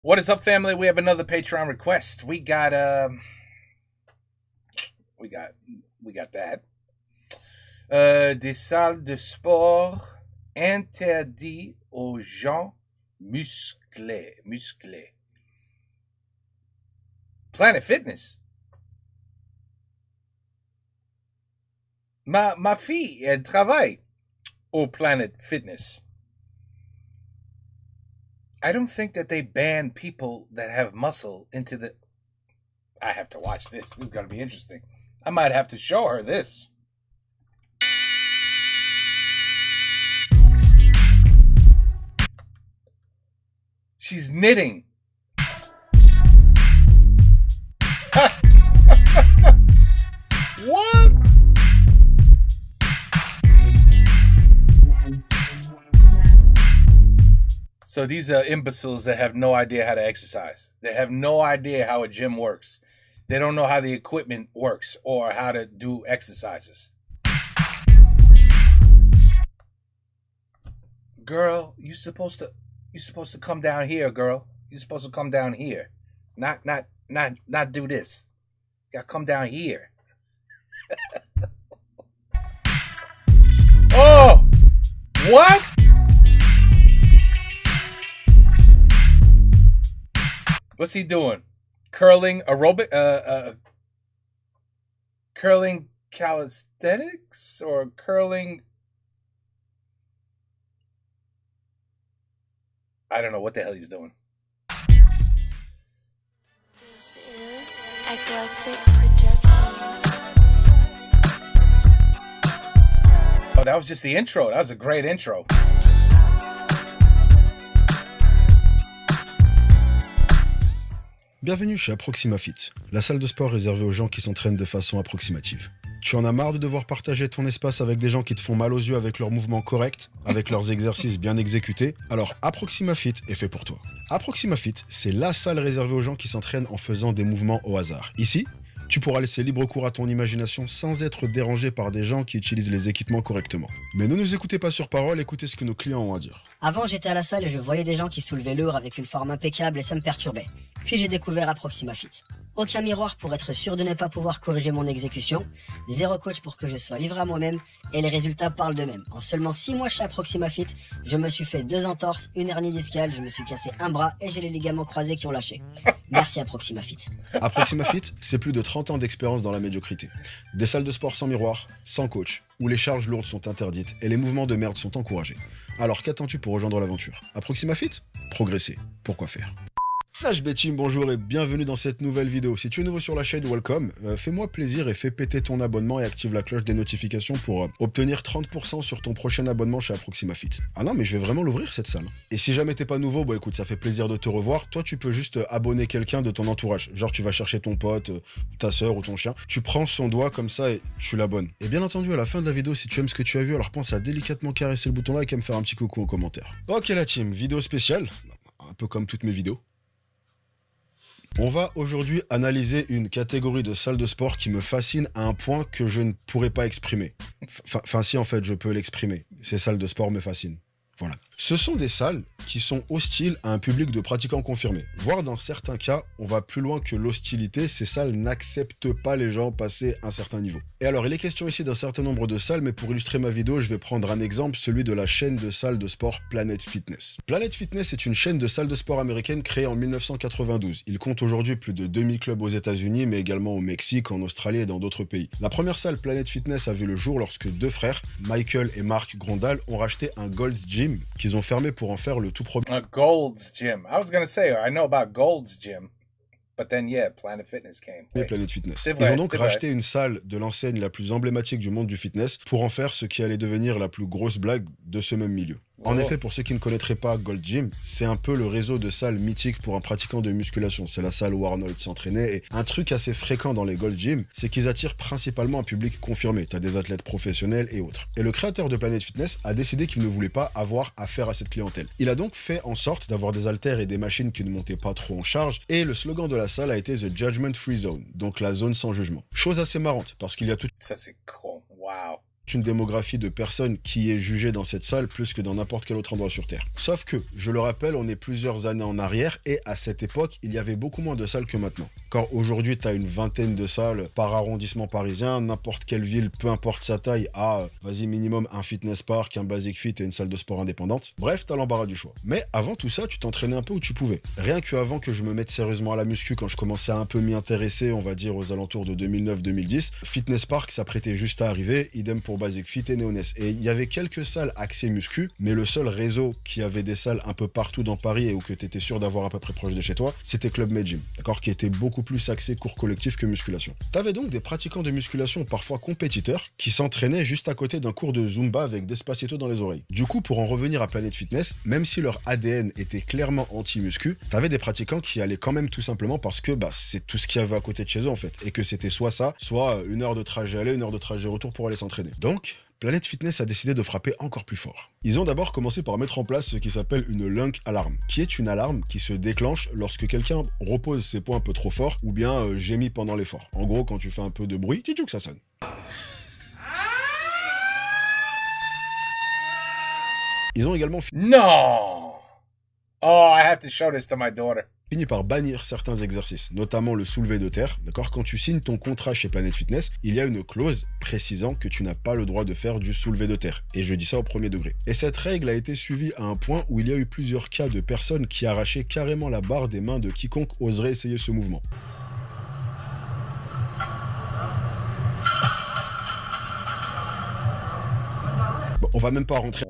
What is up, family? We have another Patreon request. We got that. Des salles de sport interdites aux gens musclés. Planet Fitness. Ma fille, elle travaille au Planet Fitness. I don't think that they ban people that have muscle into the... I have to watch this. This is going to be interesting. I might have to show her this. She's knitting. What? So these are imbeciles that have no idea how to exercise. They have no idea how a gym works. They don't know how the equipment works or how to do exercises. Girl, you're supposed to come down here, girl. You're supposed to come down here. Not do this. You gotta come down here. Oh! What? What's he doing? Curling aerobic, curling calisthenics or curling? I don't know what the hell he's doing. This is Eclectic Productions. Oh, that was just the intro. That was a great intro. Bienvenue chez Approxima Fit, la salle de sport réservée aux gens qui s'entraînent de façon approximative. Tu en as marre de devoir partager ton espace avec des gens qui te font mal aux yeux avec leurs mouvements corrects, avec leurs exercices bien exécutés? Alors Approxima Fit est fait pour toi. Approxima Fit, c'est la salle réservée aux gens qui s'entraînent en faisant des mouvements au hasard. Ici, tu pourras laisser libre cours à ton imagination sans être dérangé par des gens qui utilisent les équipements correctement. Mais ne nous écoutez pas sur parole, écoutez ce que nos clients ont à dire. Avant, j'étais à la salle et je voyais des gens qui soulevaient lourd avec une forme impeccable et ça me perturbait. Puis j'ai découvert Approxima Fit. Aucun miroir pour être sûr de ne pas pouvoir corriger mon exécution, zéro coach pour que je sois livré à moi-même et les résultats parlent d'eux-mêmes. En seulement 6 mois chez Approxima Fit, je me suis fait 2 entorses, une hernie discale, je me suis cassé un bras et j'ai les ligaments croisés qui ont lâché. Merci Approxima Fit. Approxima Fit, c'est plus de 30 ans d'expérience dans la médiocrité. Des salles de sport sans miroir, sans coach, où les charges lourdes sont interdites et les mouvements de merde sont encouragés. Alors qu'attends-tu pour rejoindre l'aventure? Approxima Fit? Progresser. Pourquoi faire? Team, bonjour et bienvenue dans cette nouvelle vidéo. Si tu es nouveau sur la chaîne, welcome. Fais-moi plaisir et fais péter ton abonnement et active la cloche des notifications pour obtenir 30% sur ton prochain abonnement chez Approxima Fit. Ah non, mais je vais vraiment l'ouvrir cette salle. Et si jamais t'es pas nouveau, bon écoute, ça fait plaisir de te revoir. Toi, tu peux juste abonner quelqu'un de ton entourage. Genre, tu vas chercher ton pote, ta soeur ou ton chien. Tu prends son doigt comme ça et tu l'abonnes. Et bien entendu, à la fin de la vidéo, si tu aimes ce que tu as vu, alors pense à délicatement caresser le bouton like et me faire un petit coucou en commentaire. Ok la team, vidéo spéciale, un peu comme toutes mes vidéos. On va aujourd'hui analyser une catégorie de salles de sport qui me fascine à un point que je ne pourrais pas exprimer. Enfin si en fait je peux l'exprimer. Ces salles de sport me fascinent. Voilà. Ce sont des salles qui sont hostiles à un public de pratiquants confirmés. Voire dans certains cas, on va plus loin que l'hostilité, ces salles n'acceptent pas les gens passés un certain niveau. Et alors, il est question ici d'un certain nombre de salles, mais pour illustrer ma vidéo, je vais prendre un exemple, celui de la chaîne de salles de sport Planet Fitness. Planet Fitness est une chaîne de salles de sport américaine créée en 1992. Il compte aujourd'hui plus de 2000 clubs aux États-Unis, mais également au Mexique, en Australie et dans d'autres pays. La première salle Planet Fitness a vu le jour lorsque deux frères, Michael et Mark Grondal, ont racheté un Gold's Gym qu'ils ont fermé pour en faire le tout premier. A Gold's Gym. I was gonna say, I know about Gold's Gym. But then, yeah, Planet Fitness came. Planet Fitness. Vrai, ils ont donc racheté une salle de l'enseigne la plus emblématique du monde du fitness pour en faire ce qui allait devenir la plus grosse blague de ce même milieu. En effet, pour ceux qui ne connaîtraient pas Gold Gym, c'est un peu le réseau de salles mythiques pour un pratiquant de musculation. C'est la salle où Arnold s'entraînait. Et un truc assez fréquent dans les Gold Gym, c'est qu'ils attirent principalement un public confirmé. T'as des athlètes professionnels et autres. Et le créateur de Planet Fitness a décidé qu'il ne voulait pas avoir affaire à cette clientèle. Il a donc fait en sorte d'avoir des haltères et des machines qui ne montaient pas trop en charge. Et le slogan de la salle a été The Judgment Free Zone, donc la zone sans jugement. Chose assez marrante, parce qu'il y a tout... Ça c'est con, wow. une démographie de personnes qui est jugée dans cette salle plus que dans n'importe quel autre endroit sur Terre. Sauf que, je le rappelle, on est plusieurs années en arrière et à cette époque, il y avait beaucoup moins de salles que maintenant. Car aujourd'hui, tu as une vingtaine de salles par arrondissement parisien, n'importe quelle ville, peu importe sa taille, a, vas-y, minimum un fitness park, un basic fit et une salle de sport indépendante. Bref, tu as l'embarras du choix. Mais avant tout ça, tu t'entraînais un peu où tu pouvais. Rien qu'avant que je me mette sérieusement à la muscu, quand je commençais à un peu m'y intéresser, on va dire aux alentours de 2009-2010, fitness park s'apprêtait juste à arriver, idem pour Basic Fit et Néoness. Et il y avait quelques salles axées muscu, mais le seul réseau qui avait des salles un peu partout dans Paris et où que tu étais sûr d'avoir à peu près proche de chez toi, c'était Club Med Gym, d'accord, qui était beaucoup plus axé cours collectif que musculation. T'avais donc des pratiquants de musculation parfois compétiteurs qui s'entraînaient juste à côté d'un cours de Zumba avec Despacito dans les oreilles. Du coup, pour en revenir à Planet Fitness, même si leur ADN était clairement anti-muscu, t'avais des pratiquants qui allaient quand même tout simplement parce que c'est tout ce qu'il y avait à côté de chez eux en fait, et que c'était soit ça, soit une heure de trajet aller, une heure de trajet retour pour aller s'entraîner. Donc, Planet Fitness a décidé de frapper encore plus fort. Ils ont d'abord commencé par mettre en place ce qui s'appelle une Lunk Alarm, qui est une alarme qui se déclenche lorsque quelqu'un repose ses poids un peu trop fort ou bien gémit pendant l'effort. En gros, quand tu fais un peu de bruit, tu que ça sonne. Ils ont également No! Oh, I have to show this to my daughter. fini par bannir certains exercices, notamment le soulevé de terre. D'accord, quand tu signes ton contrat chez Planet Fitness, il y a une clause précisant que tu n'as pas le droit de faire du soulevé de terre. Et je dis ça au premier degré. Et cette règle a été suivie à un point où il y a eu plusieurs cas de personnes qui arrachaient carrément la barre des mains de quiconque oserait essayer ce mouvement. Bon, on va même pas rentrer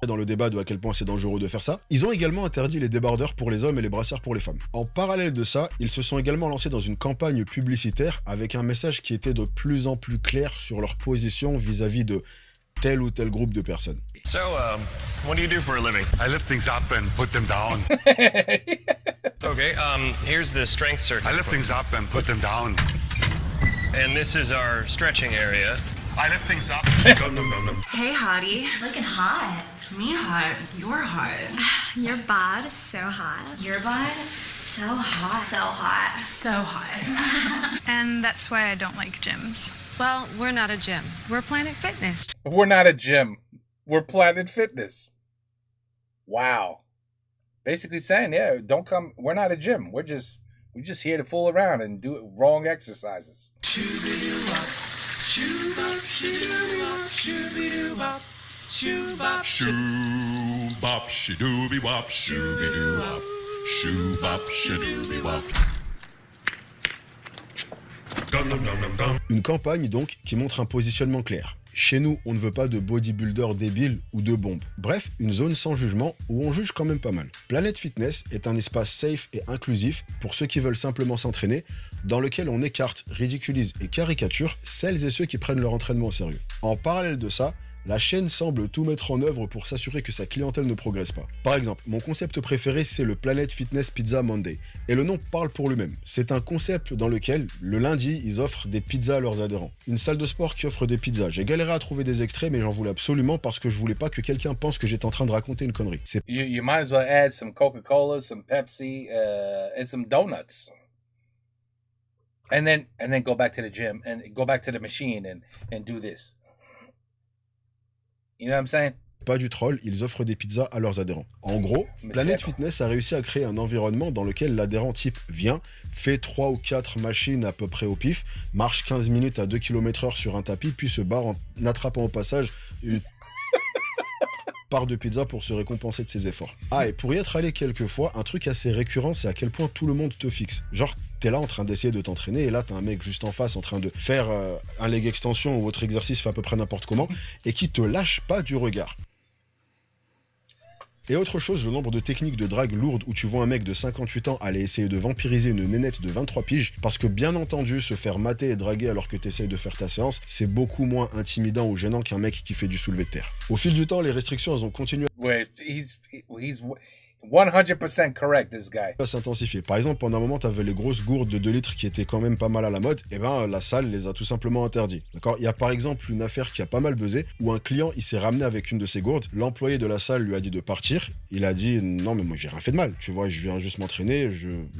dans le débat de à quel point c'est dangereux de faire ça. Ils ont également interdit les débardeurs pour les hommes et les brassières pour les femmes. En parallèle de ça, ils se sont également lancés dans une campagne publicitaire avec un message qui était de plus en plus clair sur leur position vis-à-vis de tel ou tel groupe de personnes. So, what do you do for a living? I lift things up and put them down. Okay, here's the strength circuit. I lift things up and put them down. And this is our stretching area. I lift things up. Hey, hottie. Looking hot. Me hot. You're hot. Your bod is so hot. Your bod? So hot. So hot. So hot. And that's why I don't like gyms. Well, we're not a gym. We're Planet Fitness. We're not a gym. We're Planet Fitness. Wow. Basically saying, yeah, don't come. We're not a gym. We're just here to fool around and do wrong exercises. Shoo-bop, shoo-dooby-wop, shoo-be-doo-wop. Shoo-bop, shoo-dooby-wop. Une campagne donc qui montre un positionnement clair. Chez nous, on ne veut pas de bodybuilder débile ou de bombes. Bref, une zone sans jugement où on juge quand même pas mal. Planet Fitness est un espace safe et inclusif pour ceux qui veulent simplement s'entraîner, dans lequel on écarte, ridiculise et caricature celles et ceux qui prennent leur entraînement au sérieux. En parallèle de ça, la chaîne semble tout mettre en œuvre pour s'assurer que sa clientèle ne progresse pas. Par exemple, mon concept préféré, c'est le Planet Fitness Pizza Monday. Et le nom parle pour lui-même. C'est un concept dans lequel, le lundi, ils offrent des pizzas à leurs adhérents. Une salle de sport qui offre des pizzas. J'ai galéré à trouver des extraits, mais j'en voulais absolument parce que je voulais pas que quelqu'un pense que j'étais en train de raconter une connerie. You might as well add some Coca-Cola, some Pepsi, and some donuts. And then go back to the gym and go back to the machine and do this. You know what I'm saying? Pas du troll, ils offrent des pizzas à leurs adhérents. En gros, Planet Fitness a réussi à créer un environnement dans lequel l'adhérent type vient, fait 3 ou 4 machines à peu près au pif, marche 15 minutes à 2 km/h sur un tapis, puis se barre en attrapant au passage une part de pizza pour se récompenser de ses efforts. Ah, et pour y être allé quelques fois, un truc assez récurrent, c'est à quel point tout le monde te fixe. Genre, t'es là en train d'essayer de t'entraîner, et là t'as un mec juste en face en train de faire un leg extension ou autre exercice fait à peu près n'importe comment, et qui te lâche pas du regard. Et autre chose, le nombre de techniques de drague lourdes où tu vois un mec de 58 ans aller essayer de vampiriser une nénette de 23 piges, parce que bien entendu, se faire mater et draguer alors que t'essayes de faire ta séance, c'est beaucoup moins intimidant ou gênant qu'un mec qui fait du soulevé de terre. Au fil du temps, les restrictions, elles ont continué. Wait, 100% correct, this guy. Va s'intensifier. Par exemple, pendant un moment, tu avais les grosses gourdes de 2 litres qui étaient quand même pas mal à la mode. Et ben, la salle les a tout simplement interdits. D'accord? Il y a par exemple une affaire qui a pas mal buzzé où un client, il s'est ramené avec une de ses gourdes. L'employé de la salle lui a dit de partir. Il a dit non, mais moi, j'ai rien fait de mal. Tu vois, je viens juste m'entraîner,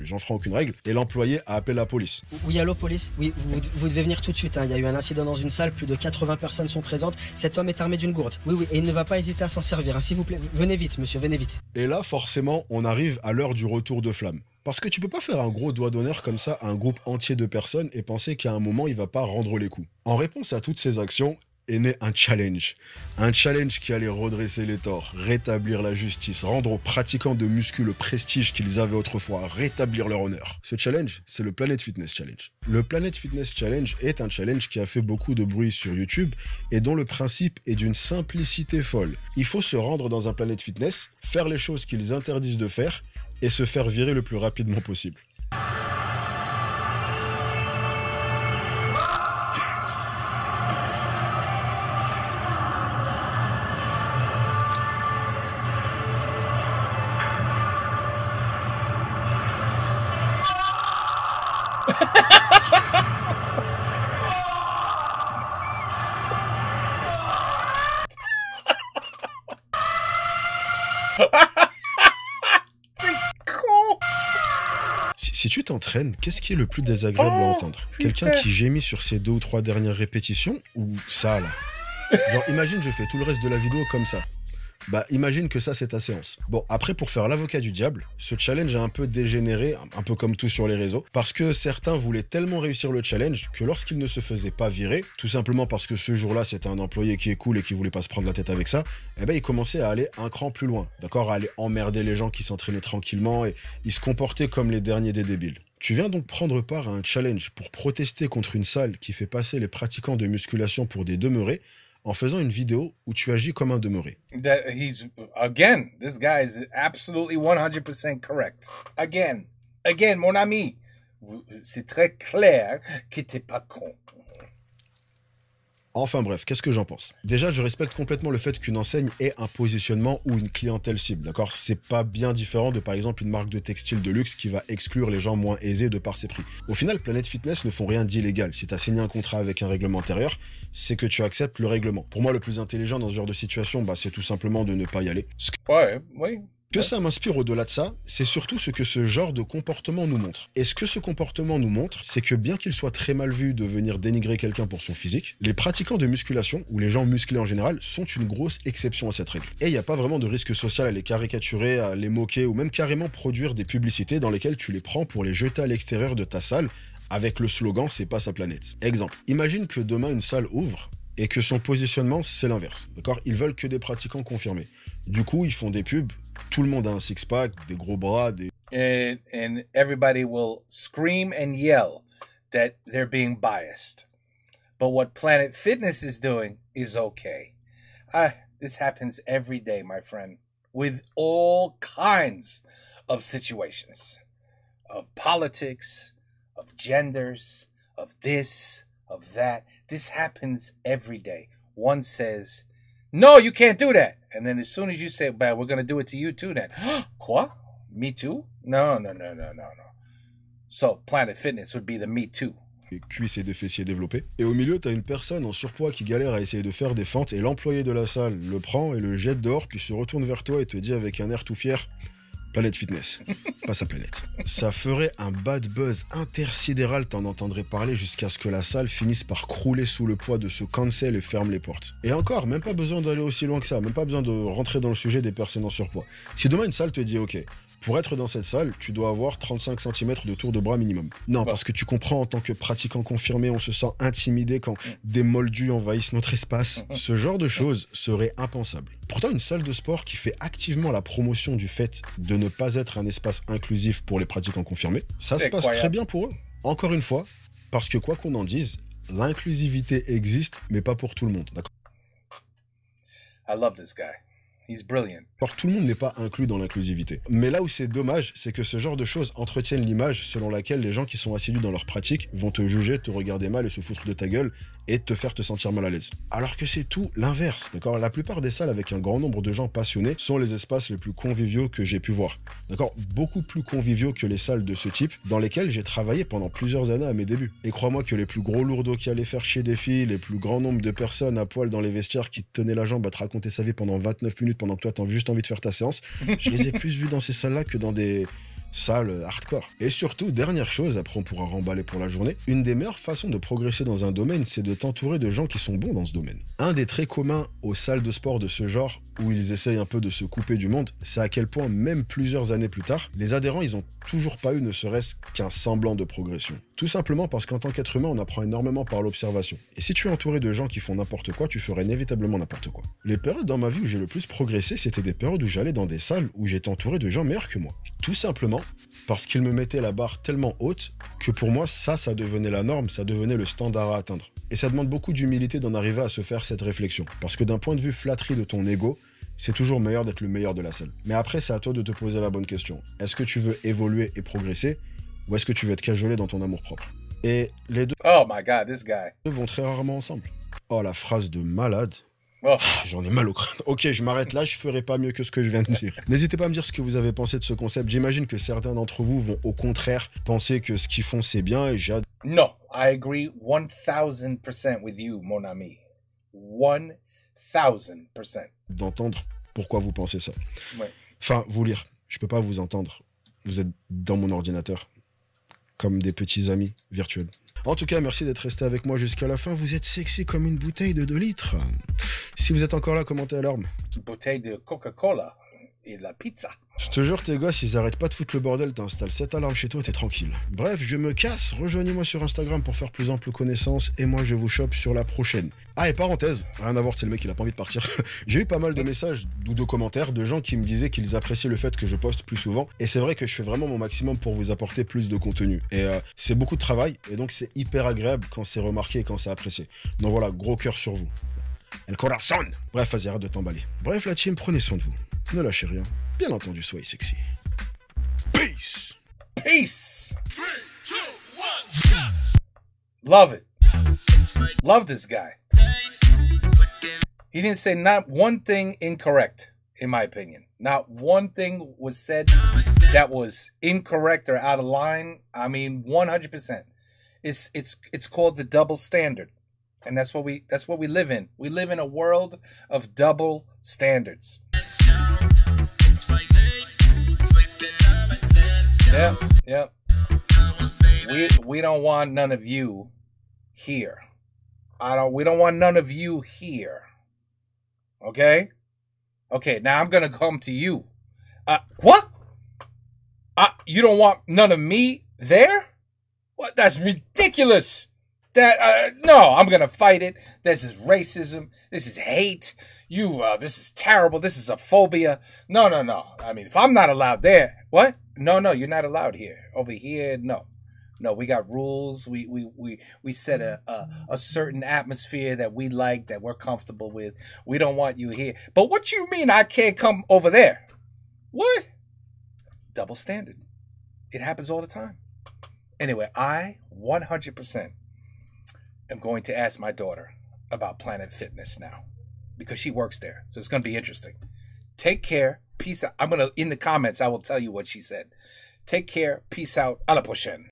j'en ferai aucune règle. Et l'employé a appelé la police. Oui, allô, police. Oui, vous devez venir tout de suite. Hein. Il y a eu un incident dans une salle, plus de 80 personnes sont présentes. Cet homme est armé d'une gourde. Oui, et il ne va pas hésiter à s'en servir. Hein. S'il vous plaît, venez vite, monsieur, venez vite. Et là, forcément, on arrive à l'heure du retour de flamme. Parce que tu peux pas faire un gros doigt d'honneur comme ça à un groupe entier de personnes et penser qu'à un moment, il va pas rendre les coups. En réponse à toutes ces actions, est né un challenge. Un challenge qui allait redresser les torts, rétablir la justice, rendre aux pratiquants de muscu le prestige qu'ils avaient autrefois, rétablir leur honneur. Ce challenge, c'est le Planet Fitness Challenge. Le Planet Fitness Challenge est un challenge qui a fait beaucoup de bruit sur YouTube et dont le principe est d'une simplicité folle. Il faut se rendre dans un Planet Fitness, faire les choses qu'ils interdisent de faire et se faire virer le plus rapidement possible. Si tu t'entraînes, qu'est-ce qui est le plus désagréable à entendre? Quelqu'un qui gémit sur ses 2 ou 3 dernières répétitions ou ça là? Genre imagine je fais tout le reste de la vidéo comme ça. Bah imagine que ça c'est ta séance. Bon après pour faire l'avocat du diable, ce challenge a un peu dégénéré, un peu comme tout sur les réseaux, parce que certains voulaient tellement réussir le challenge que lorsqu'ils ne se faisaient pas virer, tout simplement parce que ce jour-là c'était un employé qui est cool et qui voulait pas se prendre la tête avec ça, eh ben ils commençaient à aller un cran plus loin, d'accord, à aller emmerder les gens qui s'entraînaient tranquillement et ils se comportaient comme les derniers des débiles. Tu viens donc prendre part à un challenge pour protester contre une salle qui fait passer les pratiquants de musculation pour des demeurés en faisant une vidéo où tu agis comme un demeuré. Again, this guy is absolutely 100% correct. Again, mon ami, c'est très clair que t'es pas con. Enfin bref, qu'est-ce que j'en pense? Déjà, je respecte complètement le fait qu'une enseigne ait un positionnement ou une clientèle cible, d'accord? C'est pas bien différent de, par exemple, une marque de textile de luxe qui va exclure les gens moins aisés de par ses prix. Au final, Planet Fitness ne font rien d'illégal. Si t'as signé un contrat avec un règlement intérieur, c'est que tu acceptes le règlement. Pour moi, le plus intelligent dans ce genre de situation, bah, c'est tout simplement de ne pas y aller. Ouais, oui. Que ça m'inspire au-delà de ça, c'est surtout ce que ce genre de comportement nous montre. Et ce que ce comportement nous montre, c'est que bien qu'il soit très mal vu de venir dénigrer quelqu'un pour son physique, les pratiquants de musculation, ou les gens musclés en général, sont une grosse exception à cette règle. Et il n'y a pas vraiment de risque social à les caricaturer, à les moquer, ou même carrément produire des publicités dans lesquelles tu les prends pour les jeter à l'extérieur de ta salle, avec le slogan « c'est pas sa planète ». Exemple, imagine que demain une salle ouvre, et que son positionnement, c'est l'inverse, d'accord? Ils veulent que des pratiquants confirmés. Du coup, ils font des pubs, tout le monde a un six-pack, des gros bras, des... And everybody will scream and yell that they're being biased. But what Planet Fitness is doing is okay. This happens every day, my friend, with all kinds of situations. Of politics, of genders, of this, of that. This happens every day. One says, no, you can't do that. And then as soon as you say, but we're going to do it to you too then. Quoi? Me too? No. So Planet Fitness would be the me too. Des cuisses et des fessiers développés. Et au milieu, t'as une personne en surpoids qui galère à essayer de faire des fentes et l'employé de la salle le prend et le jette dehors puis se retourne vers toi et te dit avec un air tout fier: Planet Fitness, pas sa planète. Ça ferait un bad buzz intersidéral, t'en entendrais parler jusqu'à ce que la salle finisse par crouler sous le poids de ce cancel et ferme les portes. Et encore, même pas besoin d'aller aussi loin que ça, même pas besoin de rentrer dans le sujet des personnes en surpoids. Si demain une salle te dit ok, pour être dans cette salle, tu dois avoir 35 cm de tour de bras minimum. Non, parce que tu comprends, en tant que pratiquant confirmé, on se sent intimidé quand des moldus envahissent notre espace. Ce genre de choses serait impensable. Pourtant, une salle de sport qui fait activement la promotion du fait de ne pas être un espace inclusif pour les pratiquants confirmés, ça se passe très bien pour eux. Encore une fois, parce que quoi qu'on en dise, l'inclusivité existe, mais pas pour tout le monde, d'accord? I love this guy. He's brilliant. Alors, tout le monde n'est pas inclus dans l'inclusivité. Mais là où c'est dommage, c'est que ce genre de choses entretiennent l'image selon laquelle les gens qui sont assidus dans leur pratique vont te juger, te regarder mal et se foutre de ta gueule et te faire te sentir mal à l'aise. Alors que c'est tout l'inverse, d'accord? La plupart des salles avec un grand nombre de gens passionnés sont les espaces les plus conviviaux que j'ai pu voir. D'accord? Beaucoup plus conviviaux que les salles de ce type dans lesquelles j'ai travaillé pendant plusieurs années à mes débuts. Et crois-moi que les plus gros lourdeaux qui allaient faire chier des filles, les plus grands nombres de personnes à poil dans les vestiaires qui te tenaient la jambe à te raconter sa vie pendant 29 minutes pendant que toi t'as juste envie de faire ta séance, je les ai plus vus dans ces salles-là que dans des salle hardcore. Et surtout, dernière chose, après on pourra remballer pour la journée, une des meilleures façons de progresser dans un domaine, c'est de t'entourer de gens qui sont bons dans ce domaine. Un des traits communs aux salles de sport de ce genre, où ils essayent un peu de se couper du monde, c'est à quel point, même plusieurs années plus tard, les adhérents, ils ont toujours pas eu ne serait-ce qu'un semblant de progression. Tout simplement parce qu'en tant qu'être humain, on apprend énormément par l'observation. Et si tu es entouré de gens qui font n'importe quoi, tu feras inévitablement n'importe quoi. Les périodes dans ma vie où j'ai le plus progressé, c'était des périodes où j'allais dans des salles où j'étais entouré de gens meilleurs que moi. Tout simplement parce qu'ils me mettaient la barre tellement haute que pour moi, ça devenait la norme, ça devenait le standard à atteindre. Et ça demande beaucoup d'humilité d'en arriver à se faire cette réflexion. Parce que d'un point de vue flatterie de ton ego, c'est toujours meilleur d'être le meilleur de la salle. Mais après, c'est à toi de te poser la bonne question. Est-ce que tu veux évoluer et progresser, ou est-ce que tu veux être cajolé dans ton amour-propre? Et les deux Oh my God, this guy. vont très rarement ensemble. Oh, la phrase de malade. Oh. J'en ai mal au crâne. Ok, je m'arrête là, je ferai pas mieux que ce que je viens de dire. N'hésitez pas à me dire ce que vous avez pensé de ce concept. J'imagine que certains d'entre vous vont au contraire penser que ce qu'ils font c'est bien et j'ai hâte No, I agree 1000% with you, mon ami. 1000%. d'entendre pourquoi vous pensez ça. Ouais. Enfin, vous lire. Je peux pas vous entendre. Vous êtes dans mon ordinateur. Comme des petits amis virtuels. En tout cas, merci d'être resté avec moi jusqu'à la fin. Vous êtes sexy comme une bouteille de 2 litres. Si vous êtes encore là, commentez à l'alarme. Bouteille de Coca-Cola et de la pizza. Je te jure, tes gosses, ils arrêtent pas de foutre le bordel, t'installes cette alarme chez toi et t'es tranquille. Bref, je me casse, rejoignez-moi sur Instagram pour faire plus ample connaissance et moi je vous chope sur la prochaine. Ah, et parenthèse, rien à voir, c'est le mec il a pas envie de partir. J'ai eu pas mal de messages ou de commentaires de gens qui me disaient qu'ils appréciaient le fait que je poste plus souvent et c'est vrai que je fais vraiment mon maximum pour vous apporter plus de contenu. Et c'est beaucoup de travail et donc c'est hyper agréable quand c'est remarqué et quand c'est apprécié. Donc voilà, gros cœur sur vous. El corazón. Bref, vas-y, arrête de t'emballer. Bref, la team, prenez soin de vous. Ne lâchez rien. Bien entendu, soyez sexy. Peace. Peace. 3, 2, 1, Love it. Love this guy. He didn't say not one thing incorrect, in my opinion. Not one thing was said that was incorrect or out of line. I mean, 100%. It's called the double standard. And that's what we live in. We live in a world of double standards. Yep. We don't want none of you here. We don't want none of you here. Okay? Okay, now I'm gonna come to you. What? You don't want none of me there? What? That's ridiculous. No, I'm gonna fight it. This is racism. This is hate. This is terrible. This is a phobia. No. I mean, if I'm not allowed there, what? No, you're not allowed here. Over here, no. No, we got rules. We set a certain atmosphere that we like, that we're comfortable with. We don't want you here. But what you mean I can't come over there? What? Double standard. It happens all the time. Anyway, I 100% am going to ask my daughter about Planet Fitness now because she works there. So it's going to be interesting. Take care. Peace out. In the comments, I will tell you what she said. Take care. Peace out. A la prochaine.